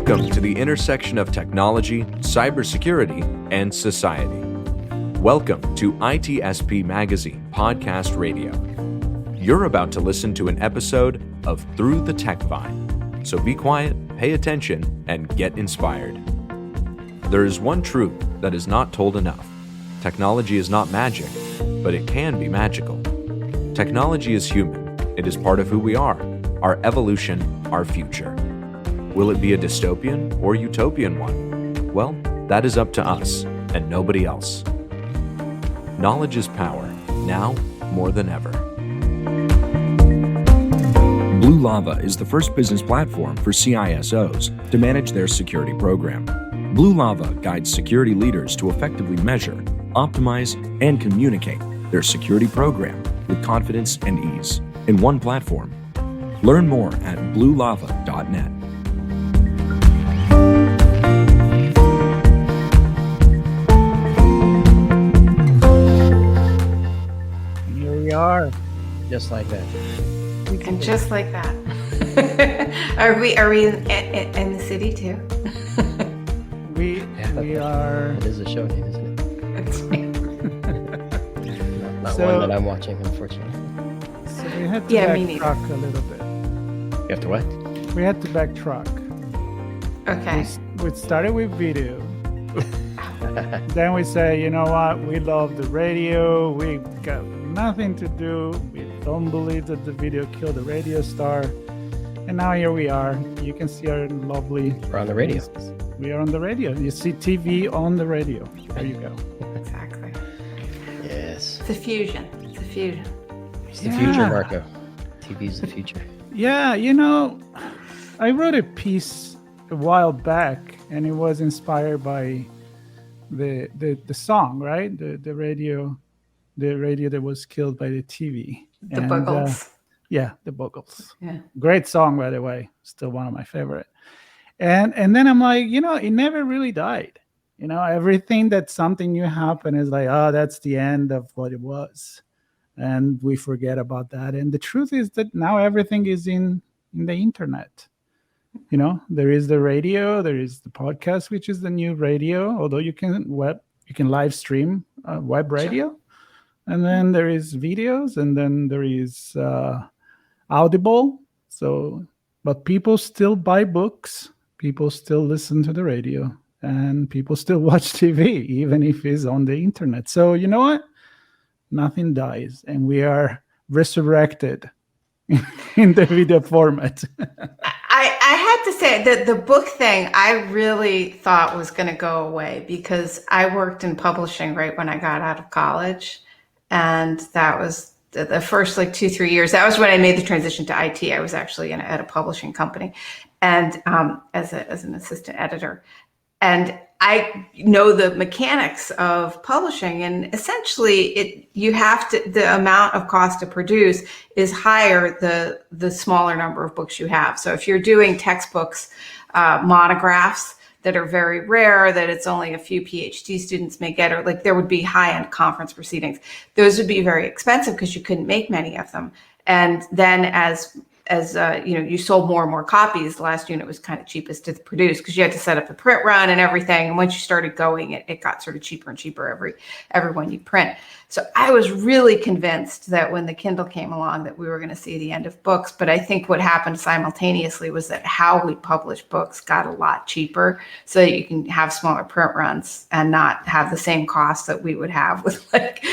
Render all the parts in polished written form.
Welcome to the intersection of technology, cybersecurity, and society. Welcome to ITSP Magazine Podcast Radio. You're about to listen to an episode of Through the TechVine. So be quiet, pay attention, and get inspired. There is one truth that is not told enough. Technology is not magic, but it can be magical. Technology is human. It is part of who we are, our evolution, our future. Will it be a dystopian or utopian one? Well, that is up to us and nobody else. Knowledge is power, now more than ever. Blue Lava is the first business platform for CISOs to manage their security program. Blue Lava guides security leaders to effectively measure, optimize, and communicate their security program with confidence and ease in one platform. Learn more at bluelava.net. Are just like that, and just like that. Are we in the city too? we are. It is a show name, isn't it? not So- one that I'm watching, unfortunately. So we had to Yeah, me neither. backtrack a little bit. You have to what? We had to backtrack. Okay. We started with video. Then we say, you know what? We love the radio. We got nothing to do. We don't believe that the video killed the radio star. And now here we are. You can see our lovely. We're on the radio. We are on the radio. You see TV on the radio. There you go. Exactly. Yes. It's a fusion. It's a fusion. It's the future, Marco. TV's the future. Yeah, you know, I wrote a piece a while back, and it was inspired by the song, right? The radio that was killed by the TV. The Buggles. Yeah, the Buggles. Yeah. Great song, by the way. Still one of my favorite. And then I'm like, you know, it never really died. You know, everything that something new happened is like, oh, that's the end of what it was. And we forget about that. And the truth is that now everything is in the internet. You know, there is the radio, there is the podcast, which is the new radio, although you can live stream web radio. Sure. And then there is videos, and then there is Audible. So, but people still buy books, people still listen to the radio, and people still watch TV, even if it's on the internet. So you know what? Nothing dies, and we are resurrected in the video format. I had to say that the book thing I really thought was going to go away because I worked in publishing right when I got out of college. And that was the first 2-3 years. That was when I made the transition to IT. I was actually at a publishing company and as an assistant editor. And I know the mechanics of publishing, and essentially the amount of cost to produce is higher the smaller number of books you have. So if you're doing textbooks, monographs that are very rare, that it's only a few PhD students may get, or there would be high-end conference proceedings, those would be very expensive because you couldn't make many of them. And then as you sold more and more copies, the last unit was kind of cheapest to produce because you had to set up the print run and everything. And once you started going, it got sort of cheaper and cheaper every one you print. So I was really convinced that when the Kindle came along that we were going to see the end of books. But I think what happened simultaneously was that how we publish books got a lot cheaper so that you can have smaller print runs and not have the same cost that we would have with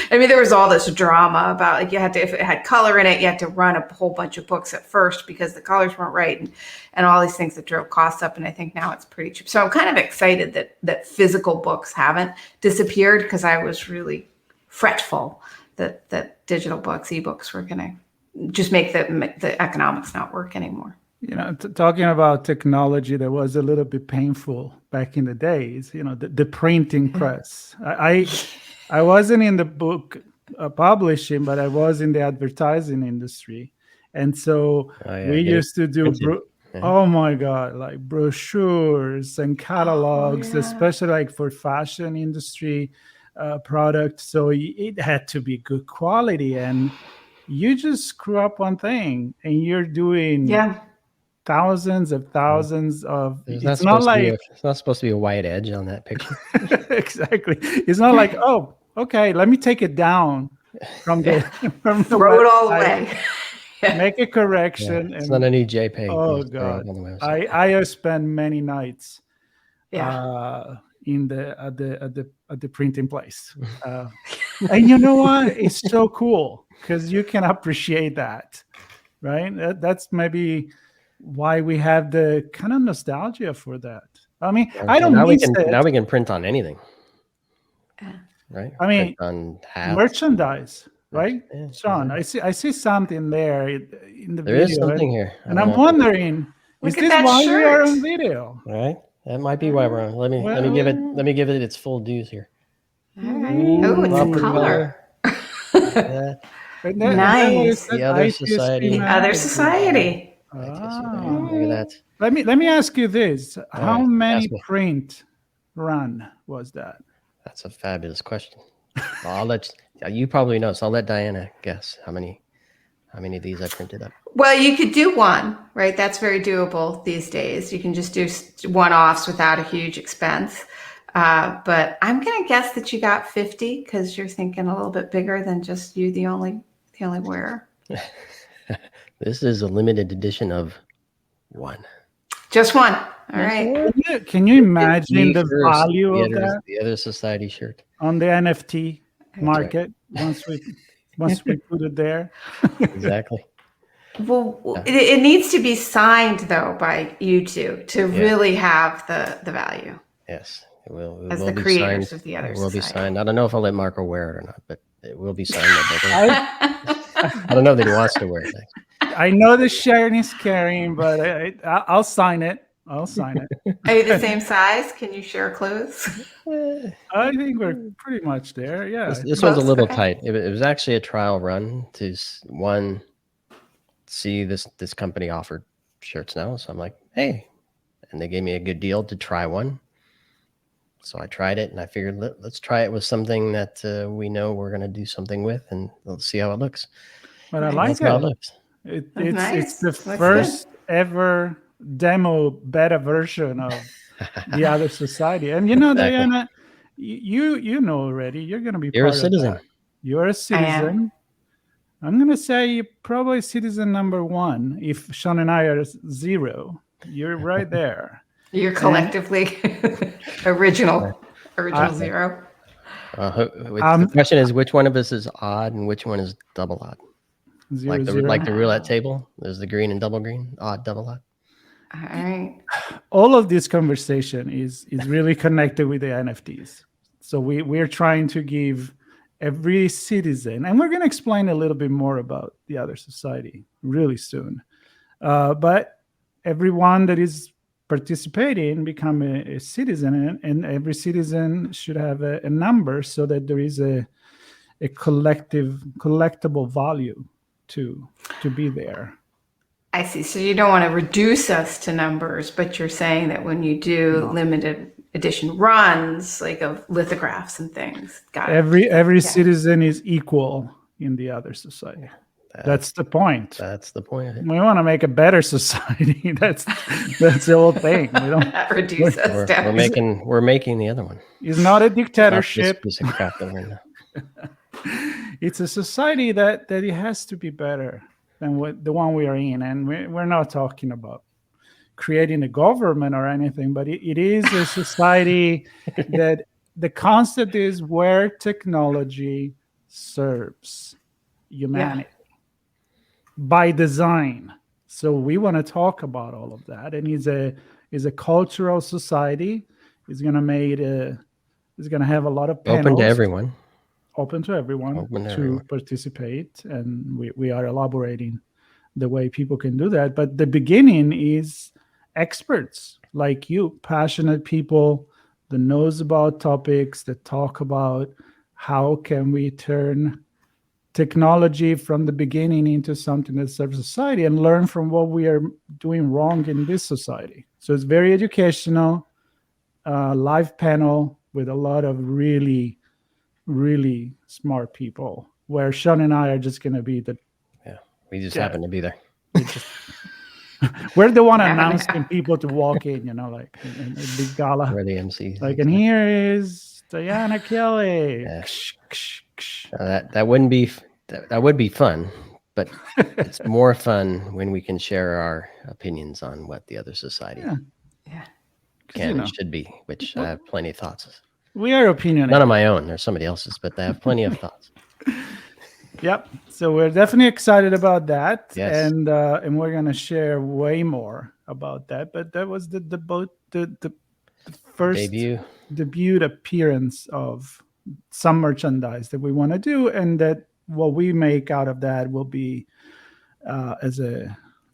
there was all this drama about if it had color in it, you had to run a whole bunch of books at first because the colors weren't right and all these things that drove costs up. And I think now it's pretty cheap. So I'm kind of excited that physical books haven't disappeared because I was really fretful that digital books, ebooks were going to just make the economics not work anymore. You know, talking about technology that was a little bit painful back in the days, you know, the printing press. I wasn't in the book publishing, but I was in the advertising industry. And so we used to do, oh my God, brochures and catalogs, especially for fashion industry product. So it had to be good quality, and you just screw up one thing and you're doing thousands of There's it's not like it's not supposed to be a white edge on that picture. exactly. It's not like, oh, okay, let me take it down from the from the Throw it all website, away. make a correction, It's and not any JPEG. oh You just throw it god, on the website. I have spent many nights Yeah. in at the printing place, and you know what? It's so cool because you can appreciate that, right? That's maybe why we have the kind of nostalgia for that. I mean, I don't now miss it. Now we can print on anything, right? I mean, print on hats. merchandise, right? Yeah, Sean, exactly. I see something there in the There video. is something here. And I'm wondering, Look is at this that why we are shirt. on video? All right, that might be why we're on. Let me give it its full dues here. All right. Oh, it's a Proper color. Yeah. And Nice. The other ITSP society. The other magazine. society. Ah. Look at that. Let me ask you this: how right, many ask me. print run was that? That's a fabulous question. Well, I'll let you probably know, so I'll let Diana guess how many of these I printed up. Well, you could do one, right? That's very doable these days. You can just do one-offs without a huge expense. But I'm going to guess that you got 50 because you're thinking a little bit bigger than just you, the only wearer. This is a limited edition of one. Just one. All right. Can you imagine the value of that The other society shirt. on the NFT market right. once we put it there? Exactly. Well, it needs to be signed though by you two to really have the value. Yes, it will. As will the be creators signed. of the other It will be society. signed. I don't know if I'll let Marco wear it or not, but it will be signed. I don't know that he wants to wear it. I know the sharing is caring, but I'll sign it. I'll sign it. Are you the same size? Can you share clothes? I think we're pretty much there. Yeah. This one's a little Okay. tight. It was actually a trial run to see this company offered shirts now. So I'm like, hey, and they gave me a good deal to try one. So I tried it, and I figured let's try it with something that we know we're going to do something with, and let's see how it looks. But I like That's how it it. looks. It's the Looks first ever demo beta version of the other society. And you know, Exactly. Diana, you know already, you're going to be You're a part of citizen. that. You're a citizen. I'm going to say you're probably citizen number 1. If Sean and I are 0, you're right there. You're collectively original 0. The question is, which one of us is odd and which one is double odd? 0, Like the roulette table. There's the green and double green, odd, double odd. All right. All of this conversation is really connected with the NFTs. So we're trying to give every citizen, and we're going to explain a little bit more about the other society really soon. But everyone that is participating become a citizen, and every citizen should have a number so that there is a collectible value to be there. I see. So you don't want to reduce us to numbers, but you're saying that when you do limited edition runs, like of lithographs and things, got it. Every citizen is equal in the other society. That's the point. That's the point of it. We want to make a better society. That's the whole thing. We don't reduce us down. We're making the other one. It's not a dictatorship. Not this piece of crap that we're in now. It's a society that it has to be better than the one we are in, and we're not talking about creating a government or anything, but it is a society that the concept is where technology serves humanity by design. So we want to talk about all of that, and it's a cultural society. It's going to have a lot of panels. Open to everyone. Open to everyone to participate, and we are elaborating the way people can do that. But the beginning is experts like you, passionate people that knows about topics, that talk about how can we turn technology from the beginning into something that serves society, and learn from what we are doing wrong in this society. So it's very educational, live panel with a lot of really smart people, where Sean and I are just going to be we just happen to be there. We're the one Never know. announcing people to walk in, like in a big gala. Where the MC. Like, and here is Diana Kelly. Yeah. That wouldn't be that would be fun, but it's more fun when we can share our opinions on what the other society Yeah. can and should be, which I have plenty of thoughts. We are opinionated. None of my own. There's somebody else's, but I have plenty of thoughts. Yep. So we're definitely excited about that, Yes. and we're gonna share way more about that. But that was the first debut appearance of some merchandise that we want to do, and that what we make out of that will be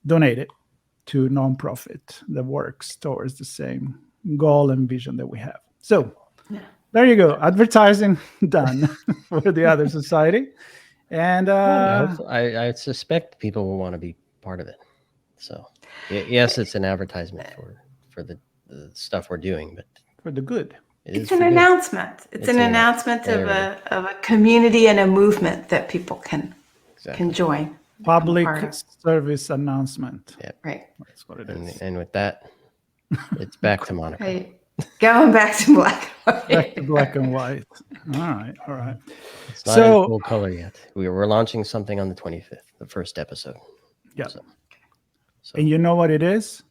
donated to nonprofit that works towards the same goal and vision that we have. So there you go, advertising done for the other society. And I suspect people will want to be part of it. So yes, it's an advertisement for the stuff we're doing, but for the good. It's an announcement. It's an announcement of a community and a movement that people can join. Public service announcement. Yeah, right. That's what it is. And with that, it's back to Monica. Right. Going back to black and white. Back to black and white. All right. It's not in full color yet. We're launching something on the 25th, the first episode. Yeah. So, and you know what it is?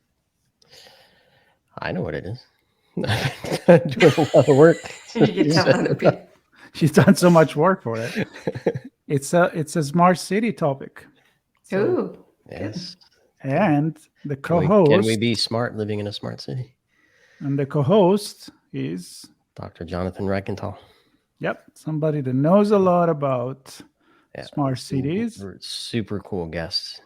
I know what it is. Doing a lot of work. She's done so much work for it. It's a smart city topic. Ooh. Yes. And the co-host. Can we be smart living in a smart city? And the co-host is Dr. Jonathan Reichenthal. Yep, somebody that knows a lot about smart cities. Super cool guests.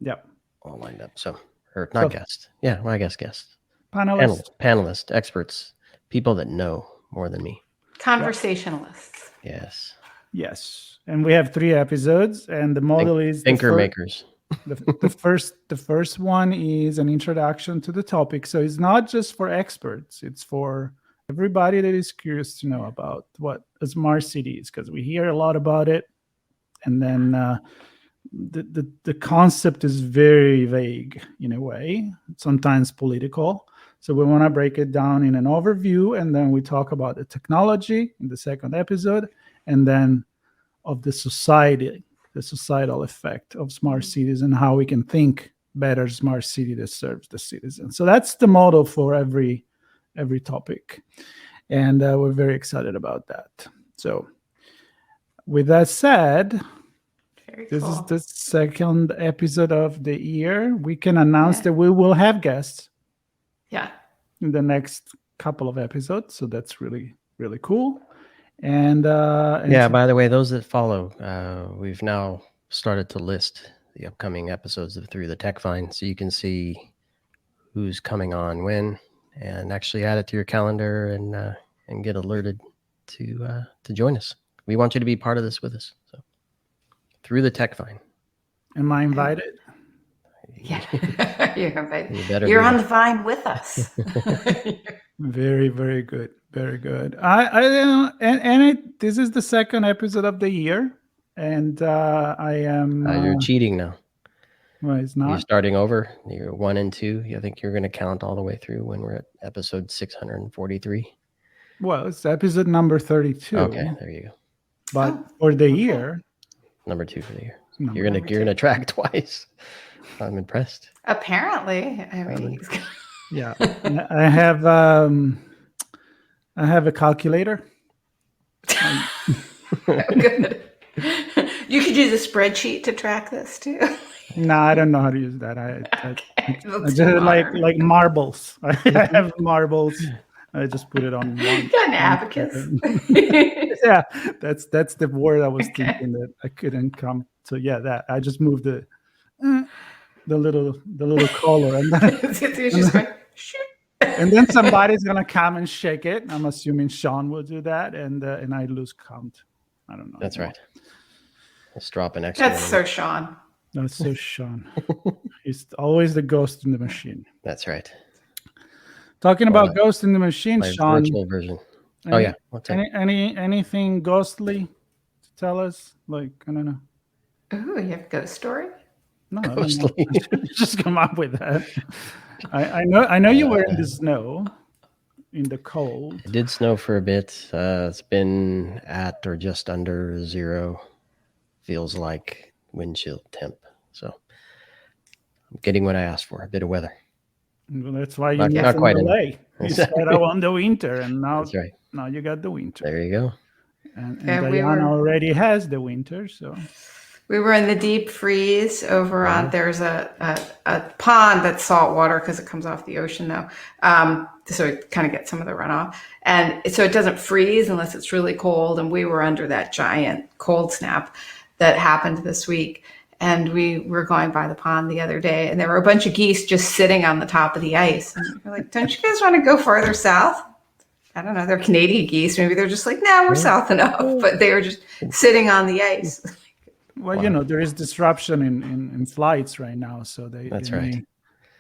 Yep. All lined up. So, or not guests. Yeah, well, I guess guests. Panelists, experts, people that know more than me. Conversationalists. Yes. And we have 3 episodes, and the model is thinker makers. The first one is an introduction to the topic. So it's not just for experts, it's for everybody that is curious to know about what a smart city is, because we hear a lot about it, and then the concept is very vague in a way, sometimes political. So we want to break it down in an overview, and then we talk about the technology in the second episode, and then of the societal effect of smart cities and how we can think better smart city that serves the citizens. So that's the model for every topic, and we're very excited about that. So with that said, this is the second episode of the year. We can announce that we will have guests in the next couple of episodes, so that's really, really cool. And by the way, those that follow, we've now started to list the upcoming episodes of Through the TechVine, so you can see who's coming on when, and actually add it to your calendar and get alerted to join us. We want you to be part of this with us. So, Through the TechVine. Am I invited? Yeah, you're invited. You're on the vine with us. Very, very good. Very good. This is the second episode of the year, and I am. You're cheating now. Well, it's not. You're starting over. You're 1 and 2. I think you're going to count all the way through when we're at episode 643. Well, it's episode number 32. Okay, there you go. But for the year, number 2 for the year. You're gonna track twice. I'm impressed. Apparently, I mean, yeah. I have a calculator. Good. You could use a spreadsheet to track this too. No, I don't know how to use that. I just like marbles. I have marbles. I just put it on one. Got an abacus. Yeah, that's the word I was thinking that I couldn't come to. Yeah, that I just moved the little collar, and then, and then somebody's gonna come and shake it. I'm assuming Sean will do that, and I lose count. I don't know. That's right. Let's drop an extra. That's so Sean. That's so Sean. He's always the ghost in the machine. That's right. Talking about ghost in the machine, Sean. Virtual version. What's that? Anything ghostly to tell us? Like, I don't know. Ooh, you have a ghost story? No, I don't know. Ghostly. Just come up with that. I know you were in the snow, in the cold. It did snow for a bit. It's been at or just under 0. Feels like wind chill temp. So I'm getting what I asked for, a bit of weather. Well, that's why you Not moved from quite LA. enough. You started out on the winter, and now That's right. now you got the winter. There you go. And Yeah, Diana already has the winter, so We were in the deep freeze over on, there's a pond that's salt water because it comes off the ocean though. So it kind of gets some of the runoff. And so it doesn't freeze unless it's really cold. And we were under that giant cold snap that happened this week. And we were going by the pond the other day and there were a bunch of geese just sitting on the top of the ice. And we're like, don't you guys want to go farther south? I don't know. They're Canadian geese. Maybe they're just like, no, we're south enough. But they were just sitting on the ice. well, you know, there is disruption in flights right now, so they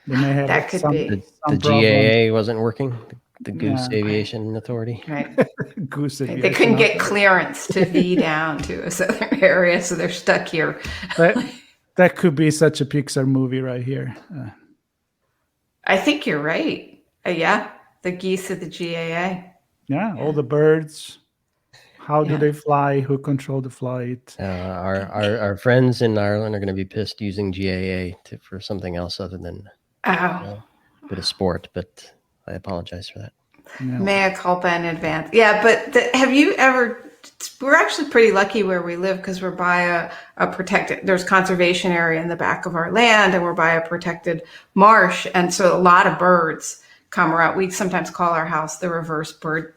may have That could some, be. The some GAA wasn't working. The Goose Yeah. Aviation Authority. Right. goose They aviation couldn't get out clearance to V down to a southern area, so they're stuck here. there. That could be such a Pixar movie right here. I think you're right. Yeah, the geese at the GAA. Yeah, all the birds. How do Yeah. they fly? Who control the flight? Our friends in Ireland are going to be pissed using GAA for something else other than Oh, a bit of sport, but I apologize for that. Yeah. mea culpa in advance. Yeah, but have you ever? We're actually pretty lucky where we live because we're by a protected. There's conservation area in the back of our land, and we're by a protected marsh, and so a lot of birds come around. We sometimes call our house the reverse bird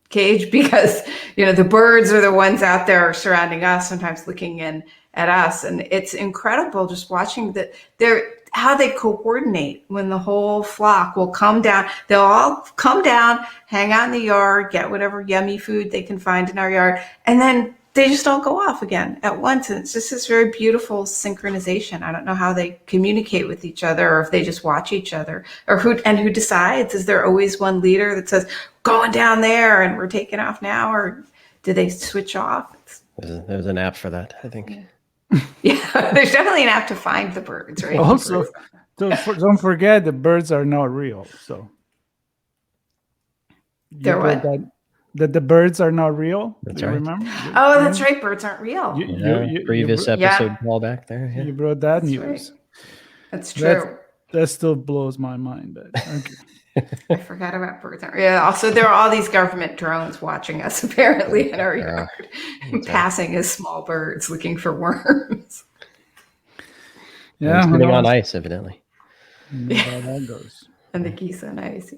cage because the birds are the ones out there surrounding us, sometimes looking in at us, and it's incredible just watching that how they coordinate when the whole flock will come down. They'll all come down, hang out in the yard, get whatever yummy food they can find in our yard, and then they just all go off again at once. And it's just this very beautiful synchronization. I don't know how they communicate with each other or if they just watch each other or who decides. Is there always one leader that says, going down there and we're taking off now? Or do they switch off? There's an app for that, I think. Yeah, there's definitely an app to find the birds, right? Also, don't forget the birds are not real. So They're what? That the birds are not real. That's Do you right. remember? Oh, that's right. Birds aren't real. Previous episode call back there. You brought that That's news. right. That's true. That still blows my mind. But okay. I forgot about birds. Yeah. Also, there are all these government drones watching us apparently in our yard, passing as small birds looking for worms. Yeah, who sitting on knows? ice, evidently. How that goes. And the geese on ice.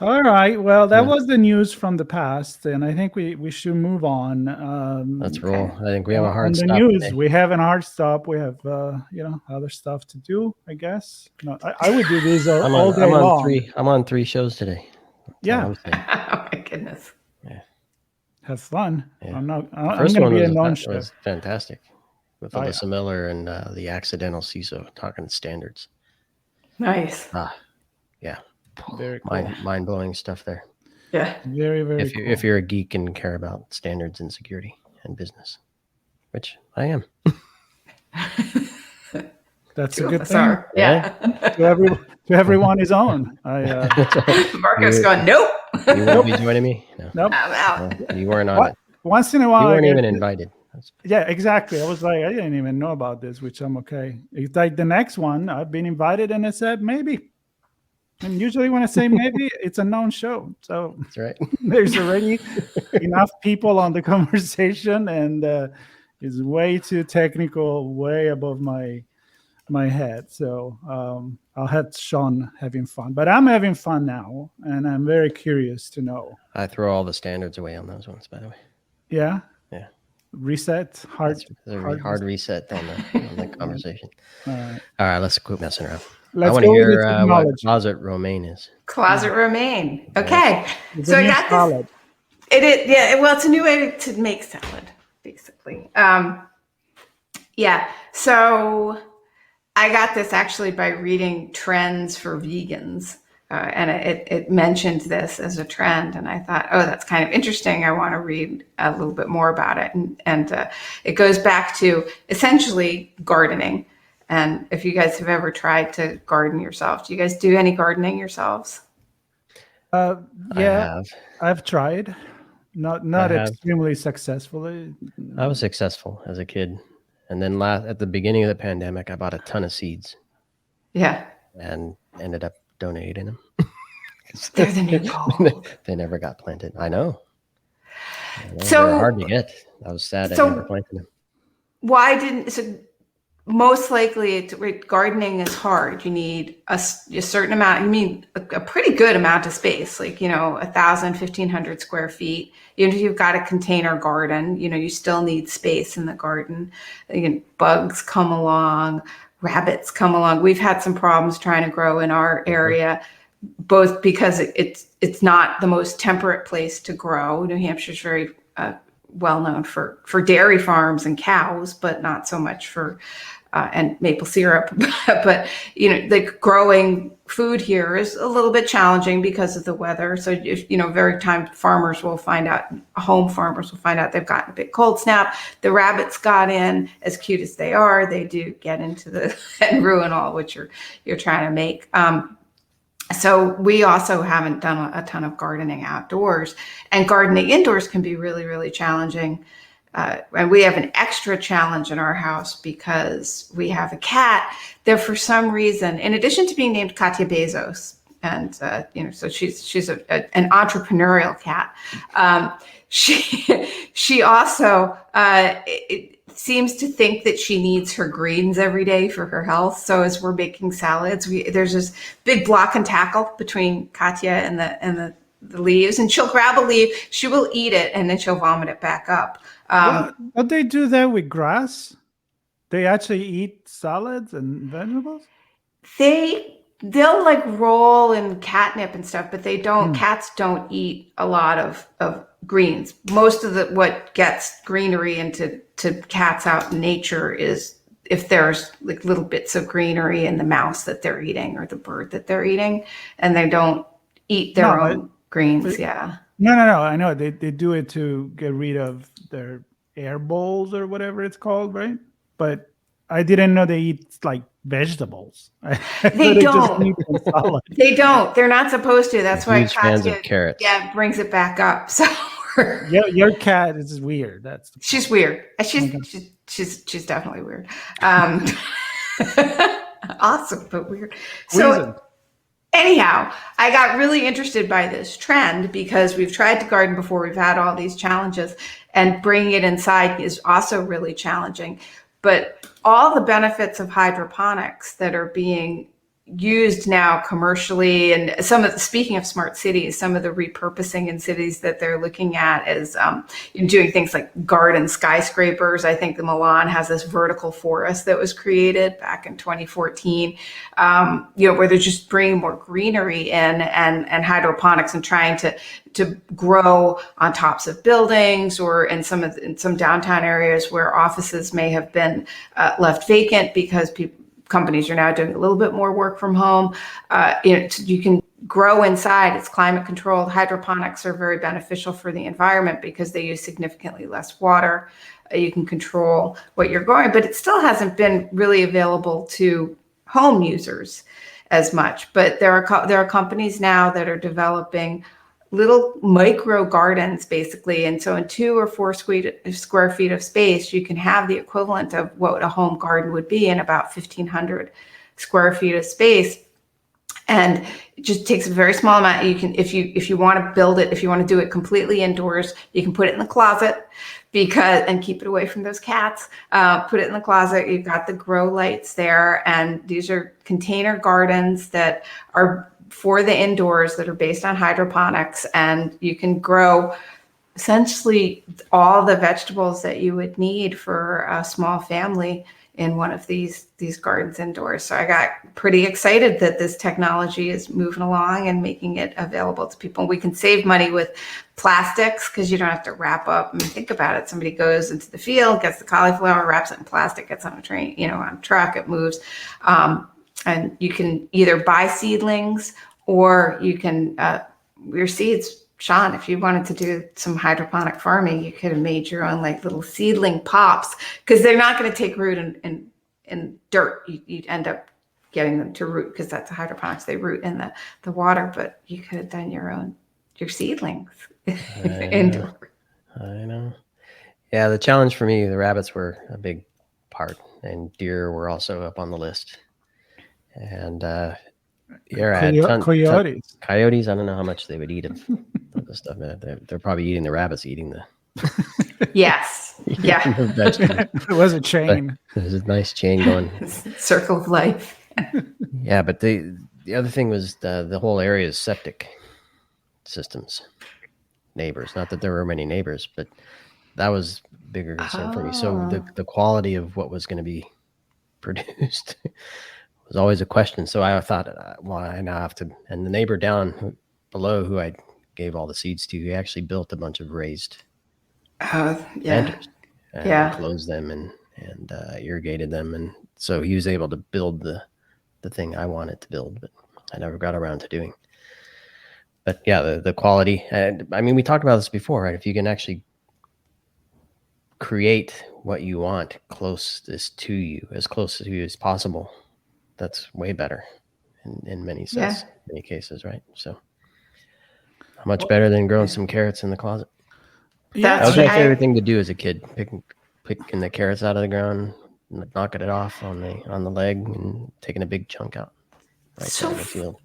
All right. Well, that was the news from the past, and I think we should move on. Let's roll. I think we have a on hard the stop news. today. We have an hard stop. We have other stuff to do. I guess. No, I would do these all day long. I'm on 3 shows today. Yeah. I'm saying. Oh my goodness. Have fun. Yeah. I'm First going one to be a was, non-chef. was fantastic with Alyssa Miller and the accidental CISO talking standards. Nice. Yeah, Very cool. mind blowing stuff there. Yeah. Very, very cool. If you're a geek and care about standards in security and business, which I am. That's Two a of good us thing. are. Yeah. To everyone his own. Marco's going, nope. You won't be joining me. No, Nope. I'm out. you weren't on it. Once in a You while, weren't I even get- invited. Yeah, exactly. I was like, I didn't even know about this, which I'm okay. It's like the next one, I've been invited and I said maybe. And usually when I say maybe, it's a known show. So That's right. there's already enough people on the conversation, and it's way too technical, way above my head. So I'll have Sean having fun. But I'm having fun now, and I'm very curious to know. I throw all the standards away on those ones, by the way. Yeah? Yeah. Reset, hard. That's a hard reset on the conversation. All right. All right, let's quit messing around. I Let's want to go with hear the what technology. Closet Romaine is. Closet Romaine. Okay. It's So a I new got this. salad. It is, yeah. Well, it's a new way to make salad, basically. Yeah. So I got this actually by reading Trends for Vegans. and it mentioned this as a trend, and I thought, oh, that's kind of interesting. I want to read a little bit more about it, and it goes back to essentially gardening. And if you guys have ever tried to garden yourself, do you guys do any gardening yourselves? Yeah, I have. I've tried. Not have. extremely successfully. I was successful as a kid. And then at the beginning of the pandemic, I bought a ton of seeds. Yeah. And ended up donating them. They're the new gold. They never got planted. I know. So they're hard to get. I was sad I never planted them. Why didn't, so most likely gardening is hard. You need a certain amount, you need a pretty good amount of space, like, 1,000, 1,500 square feet. Even if you've got a container garden, you still need space in the garden. Bugs come along, rabbits come along. We've had some problems trying to grow in our area, both because it's not the most temperate place to grow. New Hampshire's very well known for dairy farms and cows, but not so much for and maple syrup. But like growing food here is a little bit challenging because of the weather. So if very time farmers will find out, home farmers will find out they've gotten a big cold snap. The rabbits got in, as cute as they are, they do get into and ruin all what you're trying to make. So we also haven't done a ton of gardening outdoors, and gardening indoors can be really, really challenging. And we have an extra challenge in our house because we have a cat that, for some reason, in addition to being named Katya Bezos, and so she's an entrepreneurial cat. She also seems to think that she needs her greens every day for her health. So as we're making salads, there's this big block and tackle between Katya and the leaves, and she'll grab a leaf, she will eat it, and then she'll vomit it back up. Don't they do that with grass? They actually eat salads and vegetables? They'll like roll in catnip and stuff, but they don't. Cats don't eat a lot of greens. Most of what gets greenery into cats out in nature is if there's like little bits of greenery in the mouse that they're eating or the bird that they're eating, and they don't eat their own greens. Yeah. No. I know they do it to get rid of their air bowls or whatever it's called, right? But I didn't know they eat like vegetables. They don't. They don't. They're not supposed to. That's why fans of carrots. Yeah, brings it back up. So your cat is weird. She's weird. She's definitely weird. Awesome, but weird. So anyhow, I got really interested by this trend because we've tried to garden before. We've had all these challenges, and bringing it inside is also really challenging. But all the benefits of hydroponics that are being used now commercially, and speaking of smart cities, some of the repurposing in cities that they're looking at is doing things like garden skyscrapers. I think the Milan has this vertical forest that was created back in 2014, where they're just bringing more greenery in and hydroponics and trying to grow on tops of buildings or in some downtown areas where offices may have been left vacant because companies are now doing a little bit more work from home. You can grow inside. It's climate controlled. Hydroponics are very beneficial for the environment because they use significantly less water. You can control what you're growing, but it still hasn't been really available to home users as much. But there are companies now that are developing little micro gardens, basically. And so in 2 or 4 square feet of space, you can have the equivalent of what a home garden would be in about 1,500 square feet of space. And it just takes a very small amount. You can, if you want to build it, if you want to do it completely indoors, you can put it in the closet and keep it away from those cats. Put it in the closet. You've got the grow lights there. And these are container gardens that are for the indoors that are based on hydroponics, and you can grow essentially all the vegetables that you would need for a small family in one of these gardens indoors. So I got pretty excited that this technology is moving along and making it available to people. We can save money with plastics because you don't have to wrap up. I mean, think about it. Somebody goes into the field, gets the cauliflower, wraps it in plastic, gets on a train, on a truck, it moves. And you can either buy seedlings or you can, your seeds, Sean, if you wanted to do some hydroponic farming, you could have made your own like little seedling pops, because they're not going to take root in dirt. You'd end up getting them to root, because that's hydroponics. They root in the water, but you could have done your seedlings indoor. I know. Yeah, the challenge for me, the rabbits were a big part, and deer were also up on the list. And I had coyotes. Coyotes, I don't know how much they would eat of the stuff. They're probably eating the rabbits, eating the Yes. Yeah. the vegetables. It was a chain. There's a nice chain going. Circle of life. Yeah, but the other thing was the whole area's septic systems. Neighbors. Not that there were many neighbors, but that was a bigger concern for me. So the quality of what was going to be produced was always a question. So I thought, well, I now have to. And the neighbor down below, who I gave all the seeds to, he actually built a bunch of raised planters, and closed them and irrigated them, and so he was able to build the thing I wanted to build, but I never got around to doing. But yeah, the quality. And I mean, we talked about this before, right? If you can actually create what you want closest to you, as close to you as possible, that's way better in many cases, right? So much better than growing some carrots in the closet. That was my favorite thing to do as a kid, picking the carrots out of the ground, knocking it off on the leg, and taking a big chunk out down the field.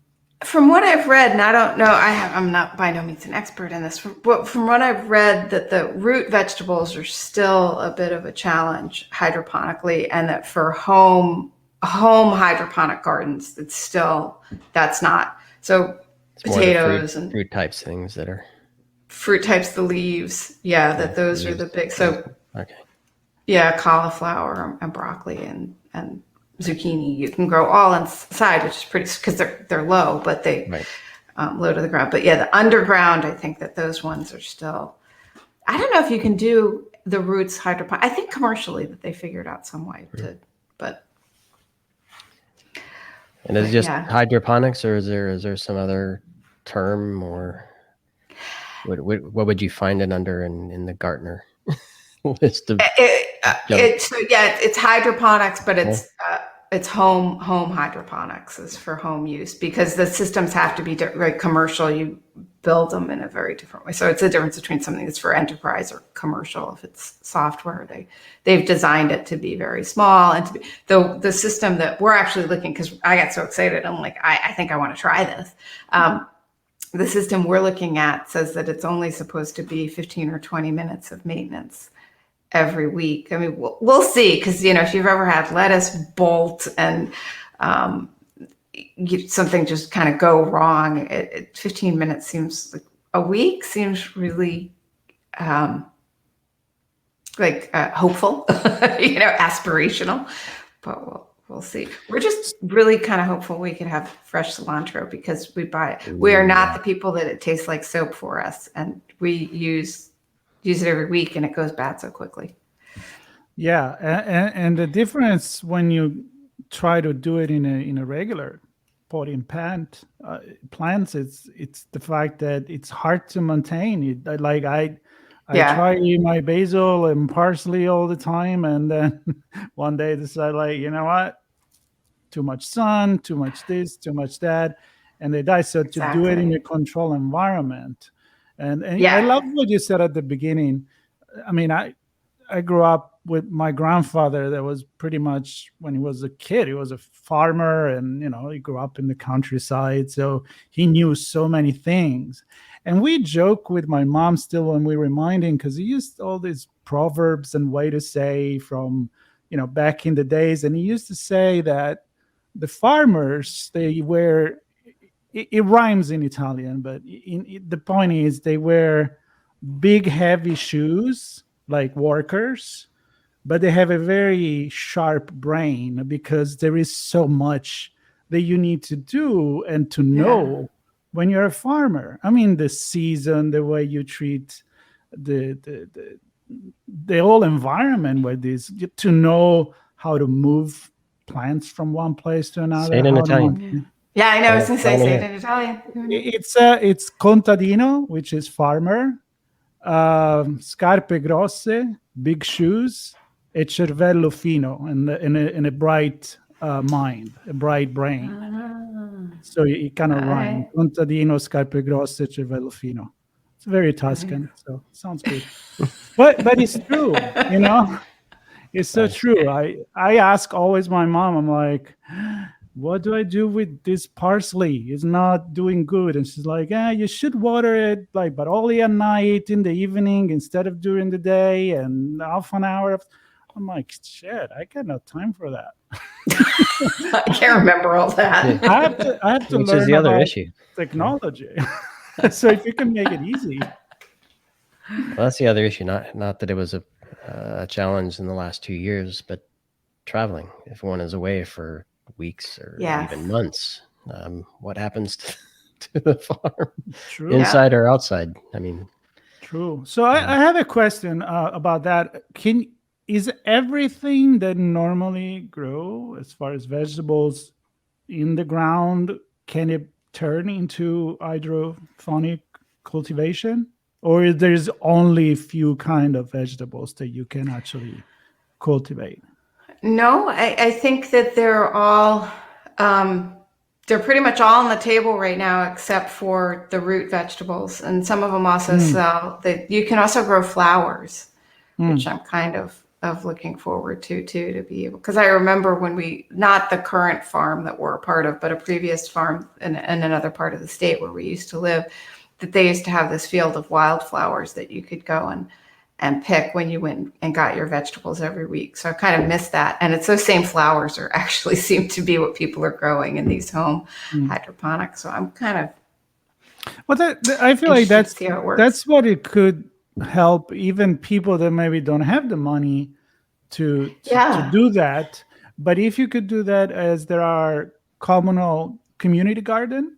From what I've read, and I don't know, I'm not by no means an expert in this, but from what I've read, that the root vegetables are still a bit of a challenge hydroponically, and that for home hydroponic gardens, that's not. So it's potatoes and fruit types things that are fruit types, the leaves, that those are the big. So cauliflower and broccoli and zucchini you can grow all inside, which is pretty, because they're low, but they low to the ground. But the underground, I think that those ones are still. I don't know if you can do the roots hydroponic. I think commercially that they figured out some way to, but. And is it just hydroponics, or is there some other term, or what would you find it under in the Gartner list of? It's hydroponics, but it's home hydroponics is for home use, because the systems have to be commercial. You build them in a very different way. So it's a difference between something that's for enterprise or commercial. If it's software, they've designed it to be very small, and to be the system that we're actually looking, because I got so excited. I'm like, I think I want to try this. The system we're looking at says that it's only supposed to be 15 or 20 minutes of maintenance every week. I mean, we'll see, because if you've ever had lettuce bolt and something just kind of go wrong, 15 minutes seems like a week seems really hopeful, aspirational, but we'll see. We're just really kind of hopeful we could have fresh cilantro, because we buy it. We are not the people that it tastes like soap for us, and we use it every week, and it goes bad so quickly. Yeah, and the difference when you try to do it in a regular potting plants, it's the fact that it's hard to maintain. I try my basil and parsley all the time, and then one day decide, you know what, too much sun, too much this, too much that, and they die. So to do it in a controlled environment, and I love what you said at the beginning. I mean, I grew up with my grandfather. That was pretty much, when he was a kid, he was a farmer, and he grew up in the countryside, so he knew so many things. And we joke with my mom still when we remind him, because he used all these proverbs and way to say from back in the days, and he used to say that the farmers, they wear, it rhymes in Italian, but the point is they wear big heavy shoes like workers, but they have a very sharp brain, because there is so much that you need to do and to know when you're a farmer. I mean, the season, the way you treat the whole environment with this, to know how to move plants from one place to another. Say it in Italian. Yeah, I know. I was going to say Finally it here. in Italian. It's contadino, which is farmer, scarpe grosse, big shoes, e cervello fino, and a bright mind, a bright brain. So it kind of All rhymes. right. Contadino, scarpe grosse, cervello fino. It's very Tuscan, so sounds good. But it's true, you know. It's so Nice. true. I ask always my mom. I'm like, what do I do with this parsley? It's not doing good. And she's like, yeah, you should water it, like, but only at night in the evening instead of during the day, and half an hour. I'm like, shit, I got no time for that. I can't remember all that. I have to Which learn is the other about issue. technology. So if you can make it easy. Well, that's the other issue. Not that it was a challenge in the last 2 years, but traveling. If one is away for weeks or Yes. even months, what happens to the farm, True. inside or outside? I mean, True. So I have a question about that. Is everything that normally grow as far as vegetables in the ground, can it turn into hydroponic cultivation? Or there's only a few kind of vegetables that you can actually cultivate? No, I think that they're all, they're pretty much all on the table right now, except for the root vegetables. And some of them also sell that you can also grow flowers, which I'm kind of looking forward to too, to be able, because I remember when not the current farm that we're a part of, but a previous farm in another part of the state where we used to live, that they used to have this field of wildflowers that you could go and pick when you went and got your vegetables every week. So I kind of missed that. And it's those same flowers are actually seem to be what people are growing in these home hydroponics. So I'm kind of, Well, I feel like interested to see how it works. that's what it could help even people that maybe don't have the money to do that. But if you could do that, as there are communal community garden,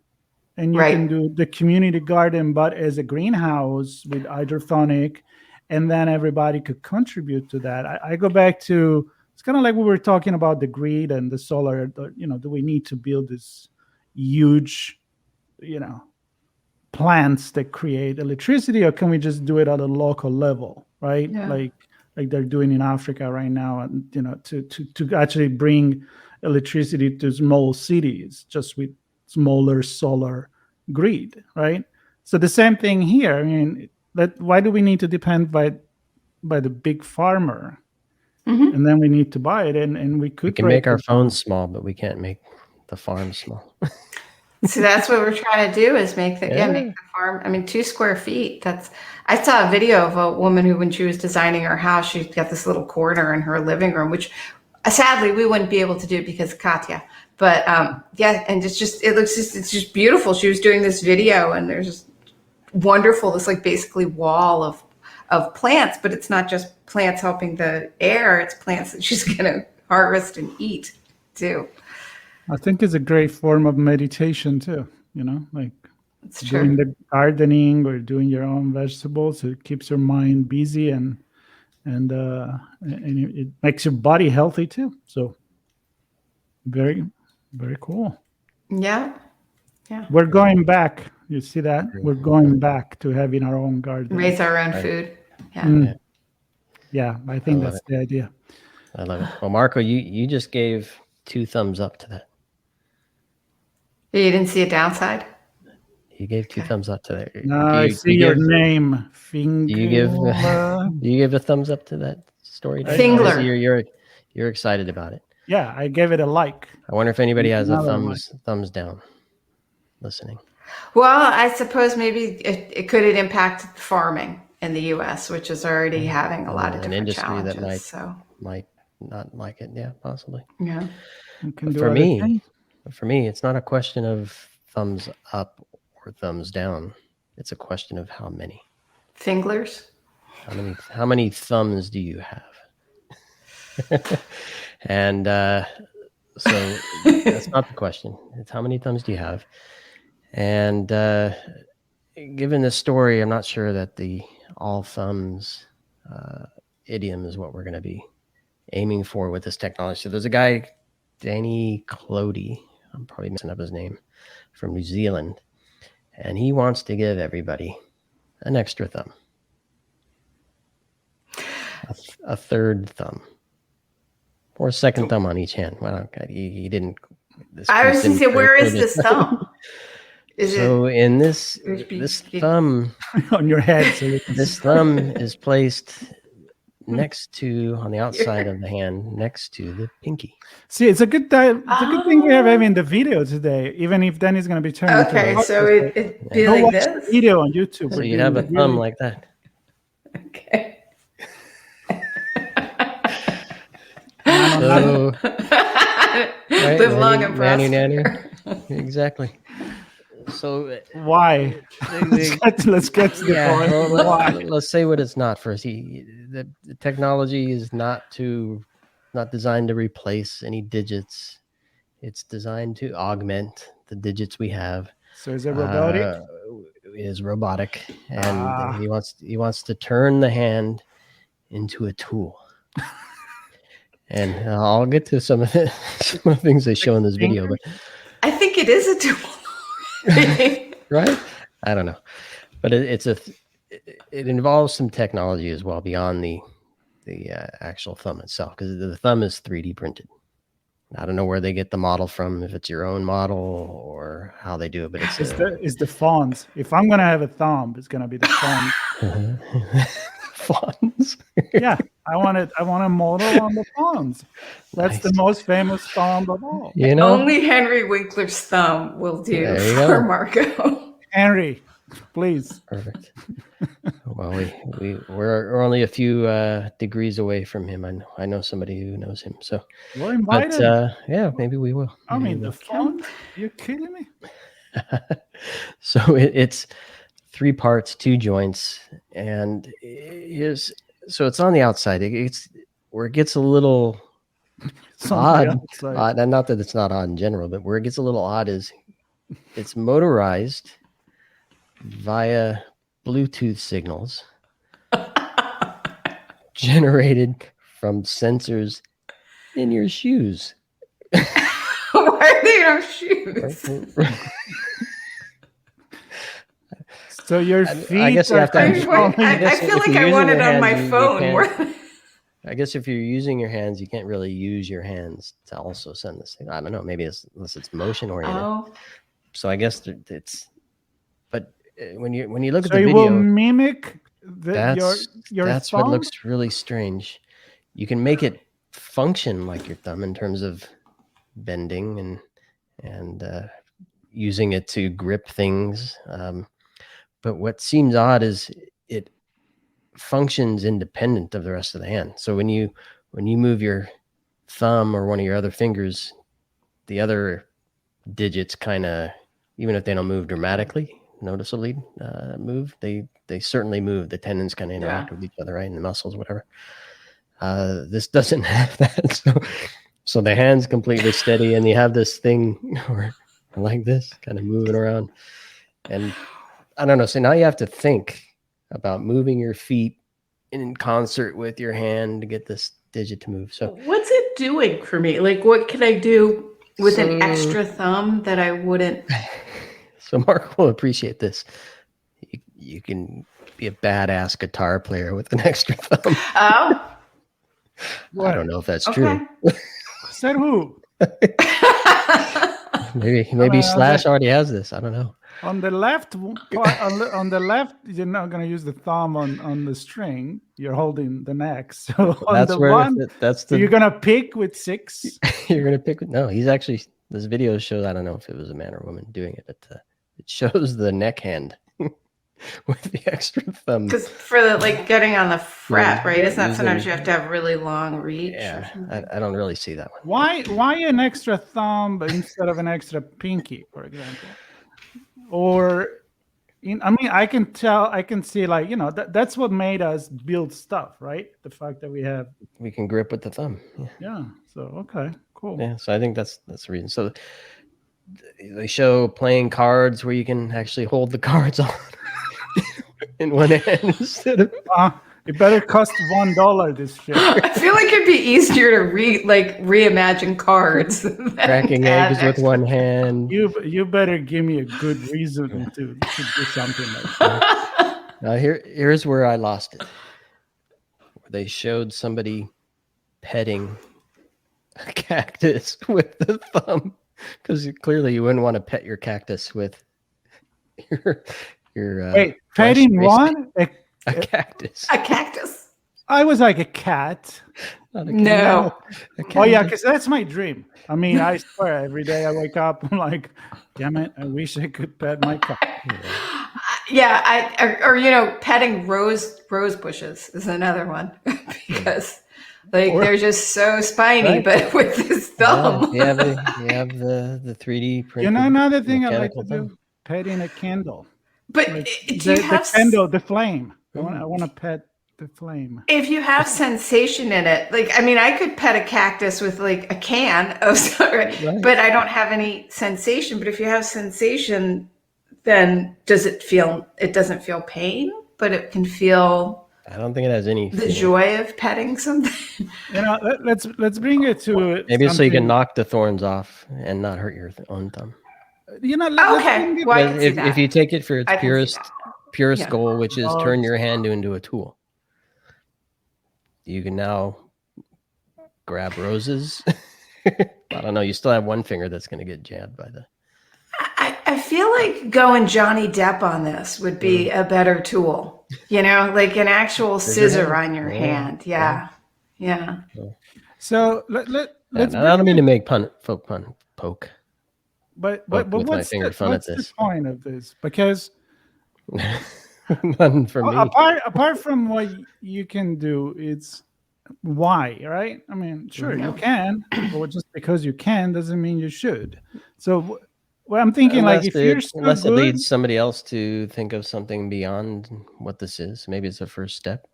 and you can do the community garden, but as a greenhouse with hydroponic, and then everybody could contribute to that. I go back to, it's kind of like we were talking about the grid and the solar, do we need to build this huge, plants that create electricity, or can we just do it at a local level, right? Yeah. Like they're doing in Africa right now, and to actually bring electricity to small cities just with smaller solar grid, right? So the same thing here. I mean, why do we need to depend by the big farmer? And then we need to buy it, and we we can make our phones small, but we can't make the farm small. So that's what we're trying to do, is make the farm. I mean, 2 square feet. I saw a video of a woman who, when she was designing her house, she's got this little corner in her living room, which sadly we wouldn't be able to do because Katya. But and it's just beautiful. She was doing this video, and there's just wonderful, this like basically wall of plants, but it's not just plants helping the air, it's plants that she's gonna harvest and eat too. I think it's a great form of meditation too, like It's doing true. the gardening or doing your own vegetables. It keeps your mind busy, and it makes your body healthy too. So very, very cool. Yeah. We're going back. You see that? We're going back to having our own garden. Raise our own food. Yeah. Yeah, I think that's the idea. I love it. Well, Marco, you just gave 2 thumbs up to that. You didn't see a downside? You gave 2 thumbs up to that. No, I see your name. Do you give a thumbs up to that story? Fingler. You're excited about it. Yeah, I gave it a like. I wonder if anybody has a Another thumbs down listening. Well, I suppose maybe it could impact farming in the U.S., which is already having a lot of different industry challenges. that might not like it. Yeah, possibly. Yeah. For me, it's not a question of thumbs up or thumbs down. It's a question of how many. Finglers? How many thumbs do you have? And so that's not the question. It's how many thumbs do you have? And given this story, I'm not sure that the all thumbs idiom is what we're going to be aiming for with this technology. So there's a guy, Danny Clody, I'm probably messing up his name, from New Zealand. And he wants to give everybody an extra thumb, a third thumb, or a second thumb on each hand. Well, he didn't. I was going to say, where is this thumb? In this thumb on your head. So this thumb is placed next to, on the outside of the hand, next to the pinky. See, it's a good time. It's a good thing we have having the video today, even if Danny's going to be turning. Okay, so it'd be like this video on YouTube. So you'd have a thumb like that. Okay. So, right, live long and prosper. Nanny. Exactly. So why? Let's get to the point. Well, Why? let's say what it's not first. The technology is not designed to replace any digits. It's designed to augment the digits we have. So is it robotic? It is robotic, and he wants to turn the hand into a tool. And I'll get to some of the things they show in this video, but I think it is a tool. Right? I don't know, but it involves some technology as well beyond the actual thumb itself, because the thumb is 3D printed. I don't know where they get the model from, if it's your own model or how they do it, but it's the fonts. If I'm gonna have a thumb, it's gonna be the font. Fonts. Yeah, I want a model on the fonts. That's Nice. the most famous thumb of all. You know, Only Henry Winkler's thumb will do for Marco. Henry, please. perfect. Well, we're only a few degrees away from him. I know somebody who knows him, so We're invited. but yeah, maybe we will. I mean, Maybe the font? You're kidding me? So it's 3 parts, 2 joints, and so it's on the outside. It's where it gets a little odd, and not that it's not odd in general, but where it gets a little odd is it's motorized via Bluetooth signals generated from sensors in your shoes. Why are they in our shoes? So your feet. I guess you have to. I feel like I want it on my phone. I guess if you're using your hands, you can't really use your hands to also send this thing. I don't know. Maybe unless it's motion oriented. Oh. So I guess it's. But when you look at So the it video, will mimic your that's thumb? what looks really strange. You can make it function like your thumb in terms of bending and using it to grip things. But what seems odd is it functions independent of the rest of the hand. So when you move your thumb or one of your other fingers, the other digits kind of, even if they don't move dramatically, noticeably move, they certainly move. The tendons kind of interact with each other, right? And the muscles, whatever. This doesn't have that. So the hand's completely steady, and you have this thing or like this kind of moving around. And I don't know. So now you have to think about moving your feet in concert with your hand to get this digit to move. So what's it doing for me? Like, what can I do With an extra thumb that I wouldn't. So Mark will appreciate this. You can be a badass guitar player with an extra thumb. Oh. I don't know if that's true. Said who? Maybe Slash already has this. I don't know. On the left part, on the left, you're not going to use the thumb on the string. You're holding the neck. So on That's the where one, you're going to pick with 6. You're going to pick. No, he's actually, this video shows, I don't know if it was a man or woman doing it, but it shows the neck hand with the extra thumb. Because for the getting on the fret, right? Isn't that sometimes you have to have really long reach? Yeah, I don't really see that one. Why an extra thumb instead of an extra pinky, for example? Or, I can see that's what made us build stuff, right? The fact that we can grip with the thumb. Yeah. So, okay, cool. Yeah. So I think that's the reason. So they show playing cards where you can actually hold the cards on in one hand instead of. It better cost $1 this shit. I feel like it'd be easier to reimagine cards. than Cracking to add eggs with extra- one hand. You better give me a good reason to do something like that. Now here's where I lost it. They showed somebody petting a cactus with the thumb, because clearly you wouldn't want to pet your cactus with your Wait, flesh, petting basically. one? A cactus. A cactus. I was like a cat. Not a No. A Oh yeah, cactus. because that's my dream. I mean, I swear, every day I wake up, I'm like, damn it, I wish I could pet my cat. Yeah, petting rose bushes is another one because they're just so spiny, Right. but with this thumb. Yeah, you have the 3D print. You know, another thing I like to mechanical do, petting a candle. But Like, do the you have candle, the flame. I want to pet the flame. if you have sensation in it, I could pet a cactus with like a can of Right. but I don't have any sensation. But if you have sensation, then it doesn't feel pain, but it can feel I don't think it has any the feeling. joy of petting something. You know, let's bring it to Maybe so you can something- knock the thorns off and not hurt your own thumb. You know, let's Okay, bring it- well, I But can see if that. you take it for its I can see purest that. Yeah. goal, which is Oh, turn your hand into a tool, you can now grab roses. I don't know. You still have one finger that's going to get jabbed by the. I feel like going Johnny Depp on this would be a better tool. You know, like an actual scissor on your hand. Yeah. So let's. I don't bring mean it- to make poke. But with my what's finger fun at what's this. the point of this? Because None for me. apart from what you can do, it's why, right? I mean, sure you can, but just because you can doesn't mean you should. So, well, I'm thinking like if you're so unless it good, leads somebody else to think of something beyond what this is, maybe it's a first step.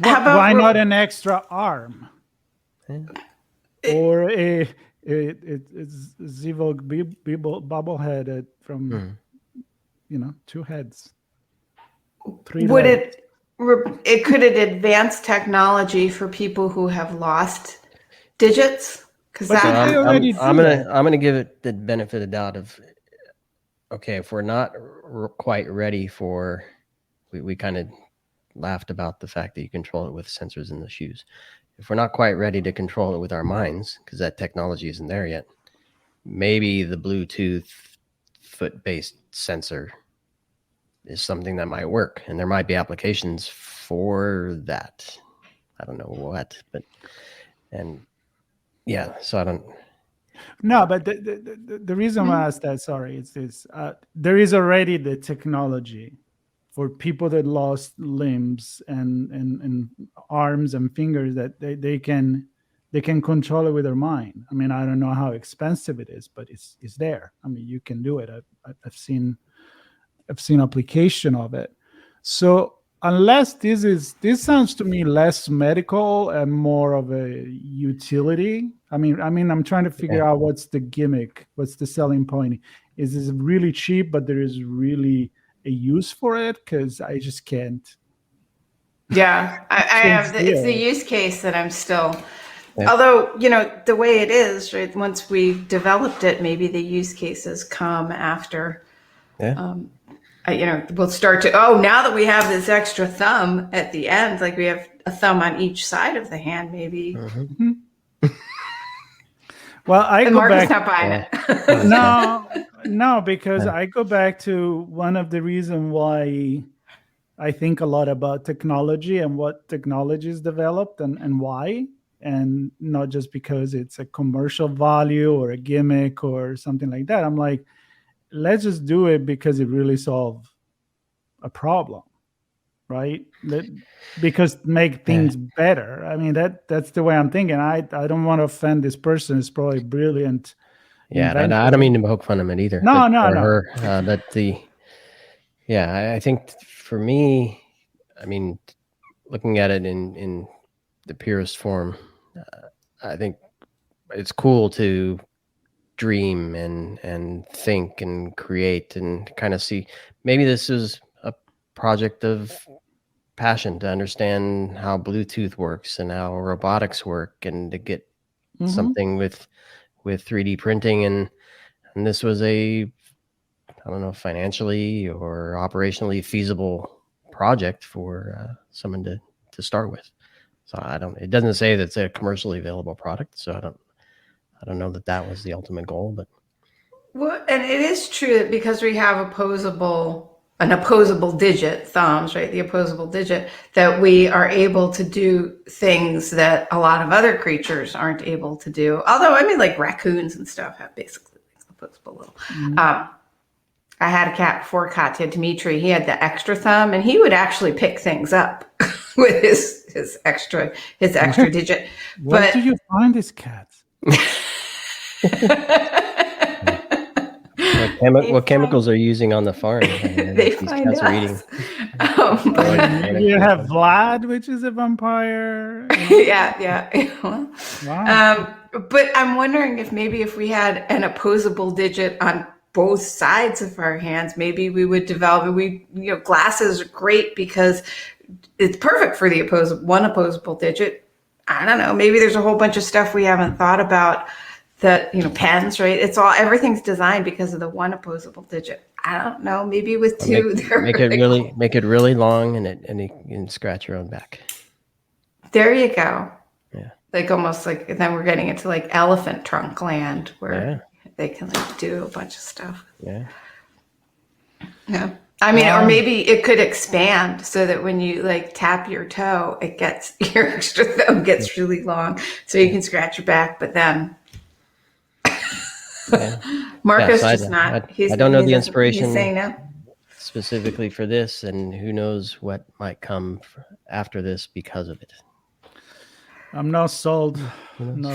why not an extra arm Yeah. or a Zivog bobblehead from two heads? Three Would legs. could it advance technology for people who have lost digits? Because But that they already do I'm that. gonna give it the benefit of doubt of, okay, if we're not quite ready for, we kind of laughed about the fact that you control it with sensors in the shoes. If we're not quite ready to control it with our minds, because that technology isn't there yet, maybe the Bluetooth foot-based sensor is something that might work, and there might be applications for that. I don't know what, but so I don't. No, but the reason why I asked that, sorry, is this: there is already the technology for people that lost limbs and arms and fingers that they can control it with their mind. I mean, I don't know how expensive it is, but it's there. I mean, you can do it. I've seen application of it. So unless this sounds to me less medical and more of a utility. I mean, I'm trying to figure out what's the gimmick, what's the selling point. Is this really cheap, but there is really a use for it? Because I just can't. Yeah, I have. It's the use case that I'm still. Although the way it is, right? Once we've developed it, maybe the use cases come after. Yeah. We'll start to. Oh, now that we have this extra thumb at the end, like we have a thumb on each side of the hand, maybe. Mm-hmm. Well, I And go Mark is back. not buying it. No, because I go back to one of the reasons why I think a lot about technology and what technology is developed and why, and not just because it's a commercial value or a gimmick or something like that. I'm like, let's just do it because it really solves a problem, right? Because make things better. I mean, that's the way I'm thinking. I don't want to offend this person. It's probably brilliant. Yeah, I don't mean to poke fun of it either. No. I think for me, I mean, looking at it in the purest form, I think it's cool to dream and think and create and kind of see. Maybe this is a project of passion to understand how Bluetooth works and how robotics work, and to get something with 3D printing, and this was I don't know, financially or operationally feasible project for someone to start with. So it doesn't say that it's a commercially available product, so I don't know that was the ultimate goal, but. Well, and it is true that because we have an opposable digit, thumbs, right? The opposable digit, that we are able to do things that a lot of other creatures aren't able to do. Although, I mean, like raccoons and stuff have basically opposable little. I had a cat before, Katya, Dimitri. He had the extra thumb, and he would actually pick things up with his extra digit. Where do you find these cats? What chemicals are you using on the farm? They find us. Are eating. You have Vlad, which is a vampire. Yeah. Wow. But I'm wondering if we had an opposable digit on both sides of our hands, maybe we would develop. Glasses are great because it's perfect for the opposable digit. I don't know. Maybe there's a whole bunch of stuff we haven't thought about. That pens, right? Everything's designed because of the one opposable digit. I don't know. Maybe with two, make it really long, and you can scratch your own back. There you go. Yeah. Like almost like then we're getting into like elephant trunk land where they can like do a bunch of stuff. Yeah. Yeah. I mean, or maybe it could expand so that when you like tap your toe, your extra thumb gets really long, so you can scratch your back, but then. Marcus is not. I don't know the inspiration he's saying no. Specifically for this, and who knows what might come after this because of it. I'm not sold.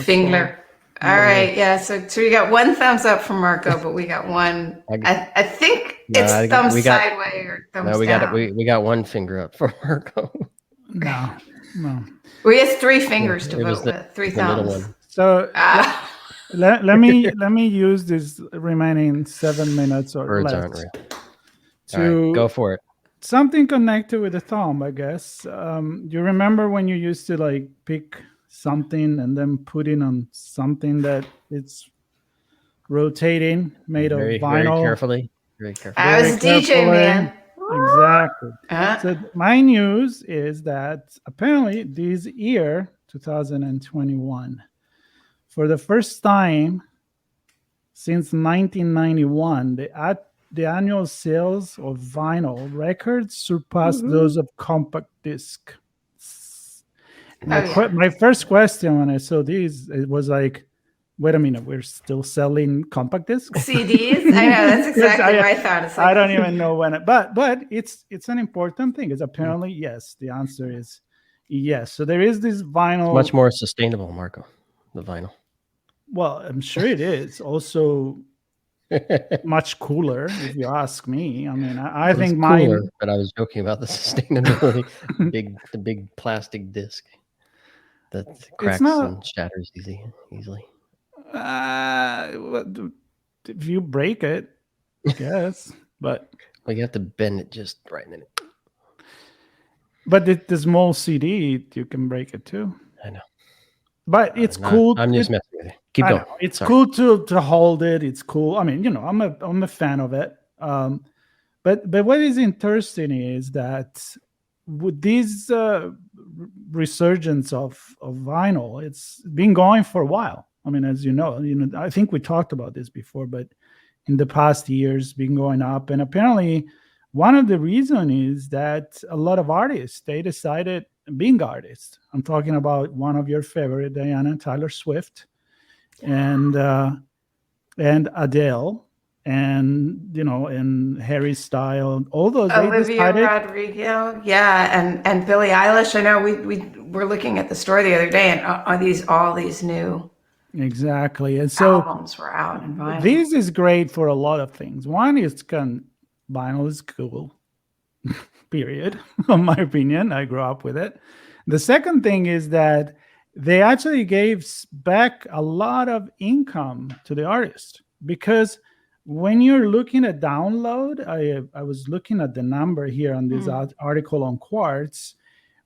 Finger. All right, yeah. So we got one thumbs up from Marco, but we got one. I think it's thumbs sideways or thumbs down. We got one finger up from Marco. No. We have three fingers to vote with. Three thumbs. So. Let me use this remaining 7 minutes or Birds less aren't real. to right, go for it. Something connected with the thumb, I guess. You remember when you used to like pick something and then put it on something that it's rotating, made of vinyl. Very carefully. I was DJ, man. Exactly. So my news is that apparently this year, 2021. For the first time since 1991, the annual sales of vinyl records surpassed those of compact disc. My first question when I saw these, it was like, wait a minute, we're still selling compact discs? CDs? I know, that's exactly my thought. It's like, I don't even know when, but it's an important thing. It's apparently, yes, the answer is yes. So there is this vinyl. It's much more sustainable, Marco, the vinyl. Well, I'm sure it is. Also, much cooler, if you ask me. I mean, I think mine. Cooler, but I was joking about the sustainability. the big plastic disc that cracks and shatters easily. If you break it, I guess. But you have to bend it just right in it. But the small CD, you can break it too. I know. But it's cool. I'm just messing with you. Keep going. It's cool to hold it. It's cool. I mean, I'm a fan of it. But what is interesting is that with this resurgence of vinyl, it's been going for a while. I mean, as you know, I think we talked about this before, but in the past years, been going up. And apparently, one of the reasons is that a lot of artists, they decided, being artists, I'm talking about one of your favorite, Diana, Taylor Swift, and Adele, and and Harry Styles, all those. Olivia Rodrigo, and Billie Eilish. I know we were looking at the store the other day, and all these new and so albums were out in vinyl. This is great for a lot of things. One is vinyl is cool. Period. In my opinion, I grew up with it. The second thing is that they actually gave back a lot of income to the artist, because when you're looking at download, I was looking at the number here on this article on Quartz,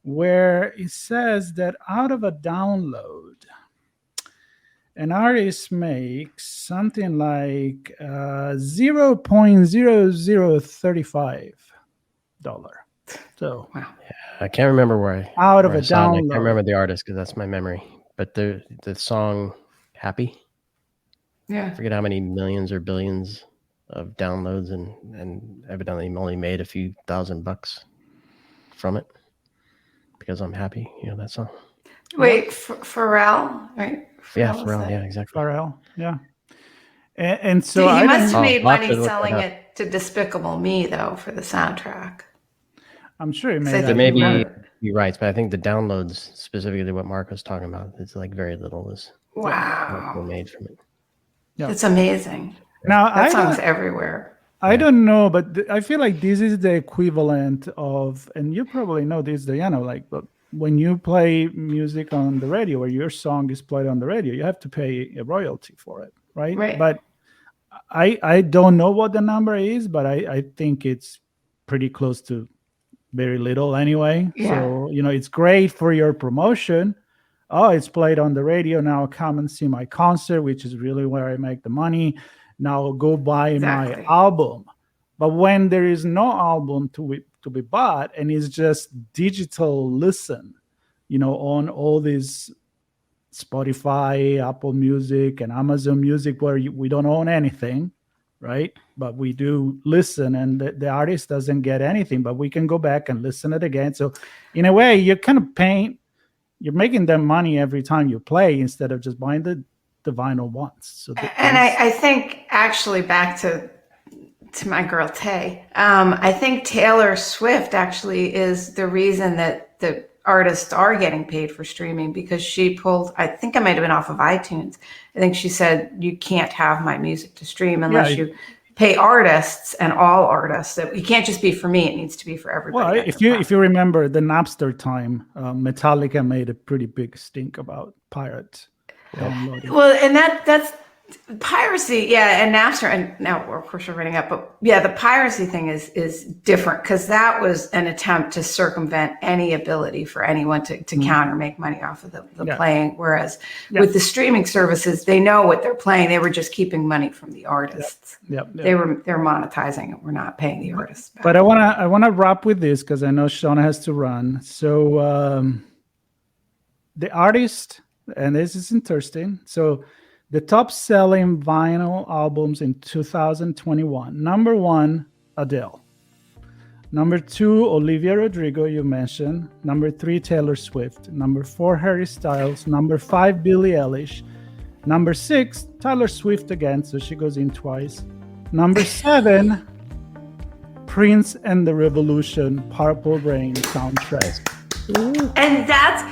where it says that out of a download, an artist makes something like $0.0035. So Wow. I can't remember where out of I a saw it. I download. can't remember the artist because that's my memory. But the song "Happy," Yeah. I forget how many millions or billions of downloads, and evidently only made a few $1,000 from it because I'm happy. That song. Wait, Pharrell, right? Yeah, Pharrell, Pharrell. Yeah, exactly. Pharrell, yeah. And so he I must have don't, made I'll have money to look that selling up. it to Despicable Me, though, for the soundtrack. I'm sure he made So that. There may be Yeah. you're right, but I think the downloads, specifically what Mark was talking about, it's like very little was Wow. made from it. Yeah. It's amazing. Now That song's everywhere. I don't know, but I feel like this is the equivalent of, and you probably know this, Diana, like, but when you play music on the radio or your song is played on the radio, you have to pay a royalty for it, right? Right. But I don't know what the number is, but I think it's pretty close to very little anyway. Yeah. So, it's great for your promotion. Oh, it's played on the radio. Now come and see my concert, which is really where I make the money. Now go buy Exactly. my album. But when there is no album to be bought and it's just digital listen, on all these Spotify, Apple Music, and Amazon Music, where we don't own anything, right? But we do listen, and the artist doesn't get anything, but we can go back and listen it again. So in a way, you're kind of you're making them money every time you play instead of just buying the vinyl once. So And I think, actually, back to my girl Tay, I think Taylor Swift actually is the reason that the artists are getting paid for streaming, because she pulled, I think I might have been off of iTunes. I think she said, you can't have my music to stream unless you pay artists, and all artists. That it can't just be for me; it needs to be for everybody. Well, if you remember the Napster time, Metallica made a pretty big stink about pirates downloading. Well, and that's piracy, yeah, and Napster, and now of course we're running up, but yeah, the piracy thing is different, because that was an attempt to circumvent any ability for anyone to counter make money off of the playing. Whereas with the streaming services, they know what they're playing. They were just keeping money from the artists. They're monetizing it. We're not paying the artists back. But I wanna wrap with this, because I know Shauna has to run. So the artist, and this is interesting. So the top selling vinyl albums in 2021. Number 1, Adele. Number 2, Olivia Rodrigo, you mentioned. Number 3, Taylor Swift. Number 4, Harry Styles. Number 5, Billie Eilish. Number 6, Taylor Swift again, so she goes in twice. Number 7, Prince and the Revolution, Purple Rain soundtrack. And that's,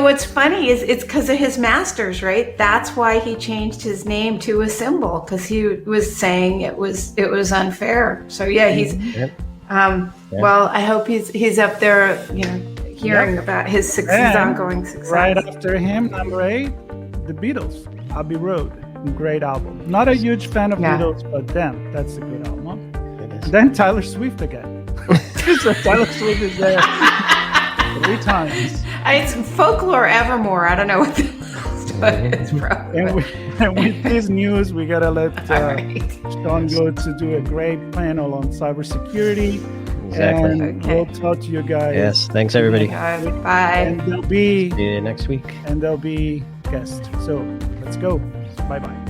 what's funny is it's because of his masters, right? That's why he changed his name to a symbol, because he was saying it was unfair. So yeah, he's well, I hope he's up there, hearing about his ongoing success. Right after him, number 8, the Beatles, Abbey Road, great album. Not a huge fan of Beatles, but damn, that's a good album. Then Taylor Swift again. So Taylor Swift is there 3 times. It's Folklore Evermore. I don't know what this is, but it's probably. And with this news, we gotta let Sean go to do a great panel on cybersecurity. Exactly. And we'll talk to you guys. Yes. Thanks, everybody. Bye. And there'll be See you next week. And there'll be guests. So let's go. Bye-bye.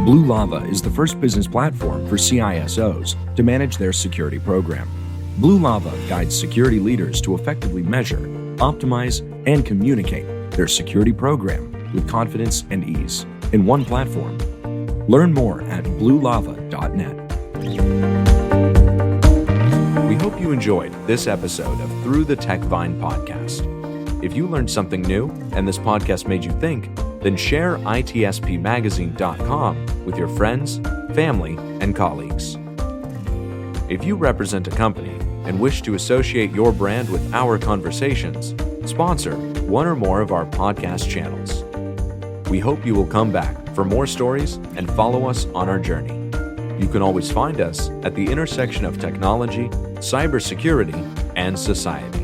Blue Lava is the first business platform for CISOs to manage their security program. Blue Lava guides security leaders to effectively measure, optimize, and communicate their security program with confidence and ease in one platform. Learn more at bluelava.net. We hope you enjoyed this episode of Through the TechVine podcast. If you learned something new and this podcast made you think, then share ITSPmagazine.com with your friends, family, and colleagues. If you represent a company and wish to associate your brand with our conversations, sponsor one or more of our podcast channels. We hope you will come back for more stories and follow us on our journey. You can always find us at the intersection of technology, cybersecurity, and society.